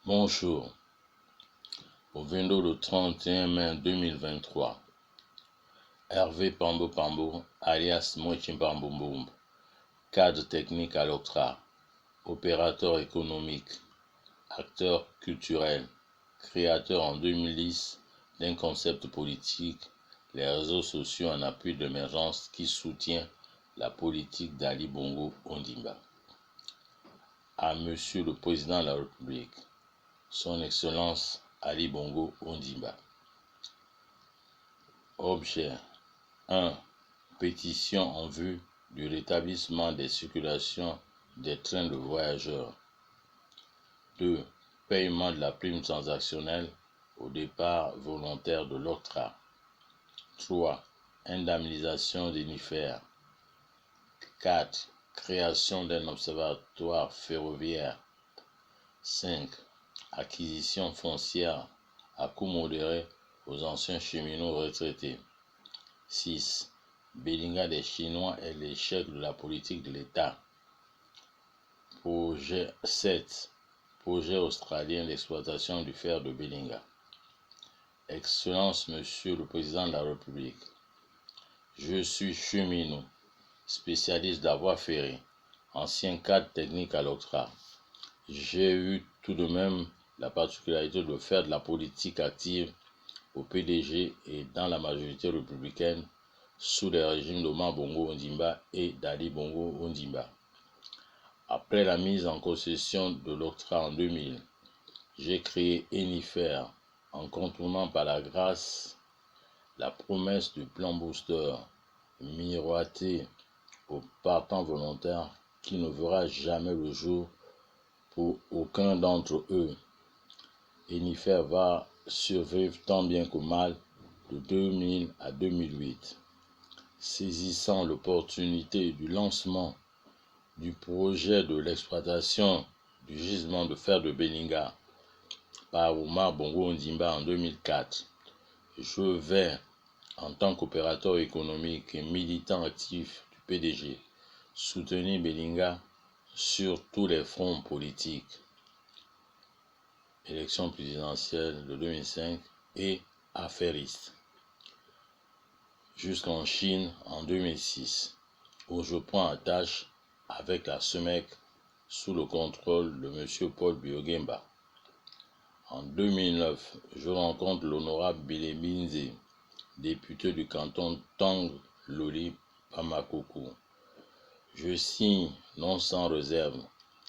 Bonjour, au window le 31 mai 2023, Hervé Pambo Pambo, alias Mochimbamboumboum, cadre technique à l'Octra, opérateur économique, acteur culturel, créateur en 2010 d'un concept politique, les réseaux sociaux en appui d'émergence qui soutient la politique d'Ali Bongo Ondimba. À Monsieur le Président de la République, Son Excellence Ali Bongo Ondimba. Objet 1. Pétition en vue du rétablissement des circulations des trains de voyageurs. 2. Paiement de la prime transactionnelle au départ volontaire de l'OCTRA. 3. Indemnisation des NIFER. 4. Création d'un observatoire ferroviaire. 5. Acquisition foncière à coût modéré aux anciens cheminots retraités. 6. Belinga des Chinois et l'échec de la politique de l'État. Projet 7. Projet australien d'exploitation du fer de Belinga. Excellence, Monsieur le Président de la République, je suis cheminot, spécialiste de la voie ferrée, ancien cadre technique à l'OCTRA. J'ai eu tout de même la particularité de faire de la politique active au PDG et dans la majorité républicaine sous les régimes d'Omar Bongo Ondimba et d'Ali Bongo Ondimba. Après la mise en concession de l'OCTRA en 2000, j'ai créé Enifer en contournant par la grâce la promesse du plan booster miroité aux partants volontaires qui ne verra jamais le jour pour aucun d'entre eux. Enifer va survivre tant bien que mal de 2000 à 2008. Saisissant l'opportunité du lancement du projet de l'exploitation du gisement de fer de Belinga par Omar Bongo Ondimba en 2004, je vais, en tant qu'opérateur économique et militant actif du PDG, soutenir Belinga sur tous les fronts politiques. Élection présidentielle de 2005 et affairiste. Jusqu'en Chine en 2006, où je prends attache avec la SEMEC sous le contrôle de M. Paul Biogemba. En 2009, je rencontre l'honorable Bilé Binze, député du canton Tang Loli Pamakoko. Je signe, non sans réserve,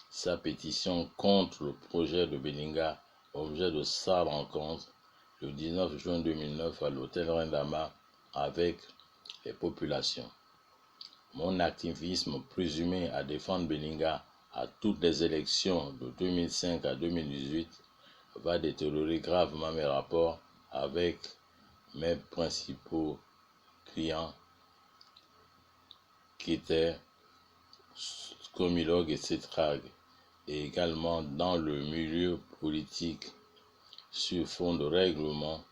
sa pétition contre le projet de Belinga, objet de sa rencontre le 19 juin 2009 à l'hôtel Rendama avec les populations. Mon activisme présumé à défendre Belinga à toutes les élections de 2005 à 2018 va détériorer gravement mes rapports avec mes principaux clients qui étaient Comilog et Cetrag, et également dans le milieu politique sur fond de règlement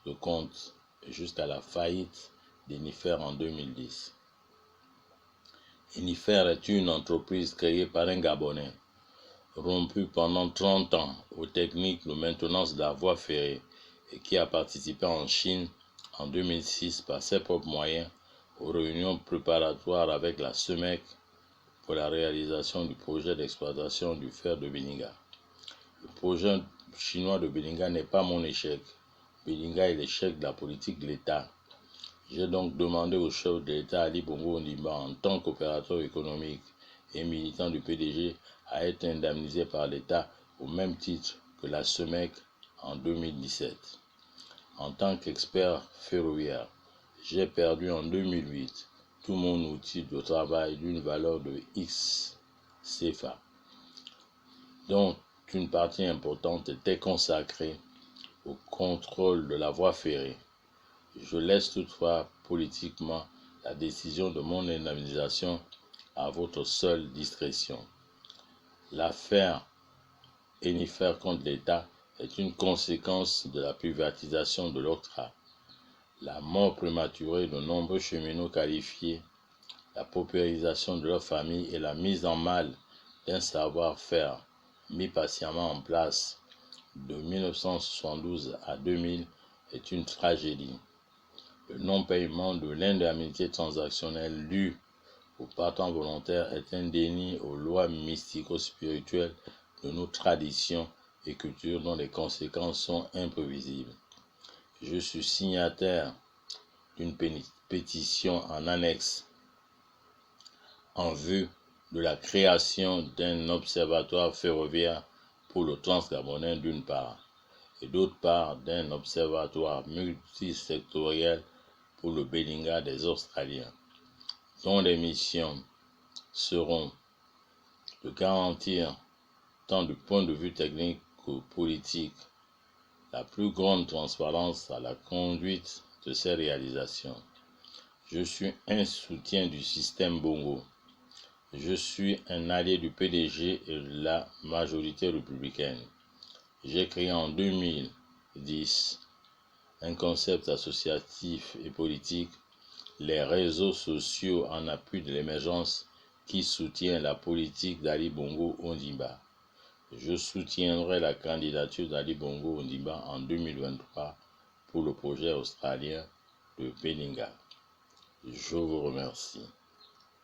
de compte jusqu'à la faillite d'Enifer en 2010. Enifer est une entreprise créée par un Gabonais, rompu pendant 30 ans aux techniques de maintenance de la voie ferrée et qui a participé en Chine en 2006 par ses propres moyens aux réunions préparatoires avec la SEMEC pour la réalisation du projet d'exploitation du fer de Belinga. Le projet chinois de Belinga n'est pas mon échec. Belinga est l'échec de la politique de l'État. J'ai donc demandé au chef de l'État Ali Bongo Ondimba, en tant qu'opérateur économique et militant du PDG, à être indemnisé par l'État au même titre que la SEMEC en 2017. En tant qu'expert ferroviaire, j'ai perdu en 2008 tout mon outil de travail d'une valeur de X CFA, dont une partie importante était consacrée au contrôle de la voie ferrée. Je laisse toutefois politiquement la décision de mon indemnisation à votre seule discrétion. L'affaire Enifer contre l'État est une conséquence de la privatisation de l'OCTRA, la mort prématurée de nombreux cheminots qualifiés, la paupérisation de leurs familles et la mise en mal d'un savoir-faire mis patiemment en place de 1972 à 2000 est une tragédie. Le non-paiement de l'indemnité transactionnelle due aux partants volontaires est un déni aux lois mystico-spirituelles de nos traditions et cultures dont les conséquences sont imprévisibles. Je suis signataire d'une pétition en annexe en vue de la création d'un observatoire ferroviaire pour le Transgabonais d'une part, et d'autre part d'un observatoire multisectoriel pour le Belinga des Australiens, dont les missions seront de garantir, tant du point de vue technique que politique, la plus grande transparence à la conduite de ces réalisations. Je suis un soutien du système Bongo. Je suis un allié du PDG et de la majorité républicaine. J'ai créé en 2010 un concept associatif et politique, les réseaux sociaux en appui de l'émergence, qui soutient la politique d'Ali Bongo Ondimba. Je soutiendrai la candidature d'Ali Bongo Ondimba en 2023 pour le projet australien de Belinga. Je vous remercie.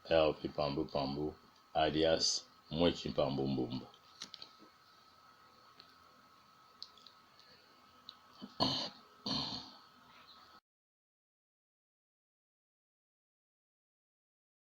R.P. Pambo Pambo, alias Mouechi Pambo Mbombo.